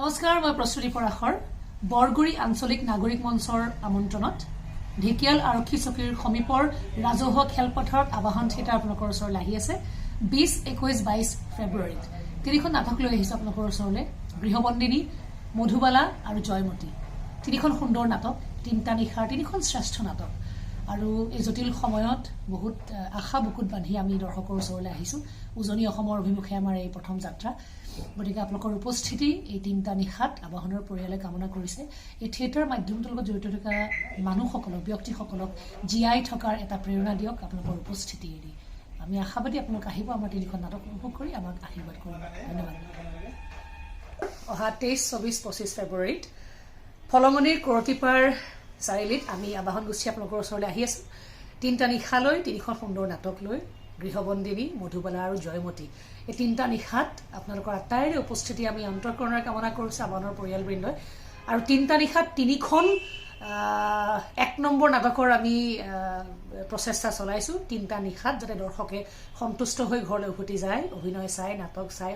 নমস্কাৰ, মই প্ৰস্তুতি পৰাশৰ বৰগুৰি আঞ্চলিক নাগৰিক মঞ্চৰ আমন্ত্ৰণত ঢেকিয়াল আৰক্ষী চকীৰ সমীপৰ ৰাজহুৱা খেলপথাৰত আবাহন থিয়েটাৰ আপোনালোকৰ ওচৰলৈ আহি আছে 20, 21, 22 ফেব্ৰুৱাৰীত তিনিখন নাটক লৈ আহিছো আপোনালোকৰ ওচৰলৈ গৃহবন্দিনী, মধুবালা আৰু জয়মতী। তিনিখন সুন্দৰ নাটক, তিনিটা নিশাৰ তিনিখন শ্ৰেষ্ঠ নাটক আৰু এই জটিল সময়ত বহুত আশা বুকুত বান্ধি আমি দৰ্শকৰ ওচৰলৈ আহিছো। উজনি অসমৰ অভিমুখে আমাৰ এই প্ৰথম যাত্ৰা। গতিকে আপোনালোকৰ উপস্থিতি এই তিনিটা নিশাত আবাহনৰ পৰিয়ালে কামনা কৰিছে। এই থিয়েটাৰ মাধ্যমটোৰ লগত জড়িত থকা মানুহসকলক, ব্যক্তিসকলক জীয়াই থকাৰ এটা প্ৰেৰণা দিয়ক আপোনালোকৰ উপস্থিতি এৰি। আমি আশাবাদী আপোনালোক আহিব আমাৰ তিনিখন নাটক উপভোগ কৰি আমাক আশীৰ্বাদ কৰিব। ধন্যবাদ। অহা 23, 24, 25 ফেব্ৰুৱাৰীত ফলঙনিৰ কৰতিপাৰ চাৰিআলিত আমি আবাহন গোষ্ঠী আপোনালোকৰ ওচৰলৈ আহি আছো। তিনিটা নিশালৈ তিনিখন সুন্দৰ নাটক লৈ গৃহবন্দিনী, মধুবালা আৰু জয়মতী। এই তিনিটা নিশাত আপোনালোকৰ আটাইৰে উপস্থিতি আমি অন্তঃকৰণেৰে কামনা কৰিছোঁ আবাহনৰ পৰিয়ালবৃন্দই। আৰু তিনিটা নিশাত তিনিখন 1 নম্বৰ নাটকৰ আমি প্ৰচেষ্টা চলাইছোঁ। তিনিটা নিশাত যাতে দৰ্শকে সন্তুষ্ট হৈ ঘৰলৈ উভতি যায়, অভিনয় চাই, নাটক চাই।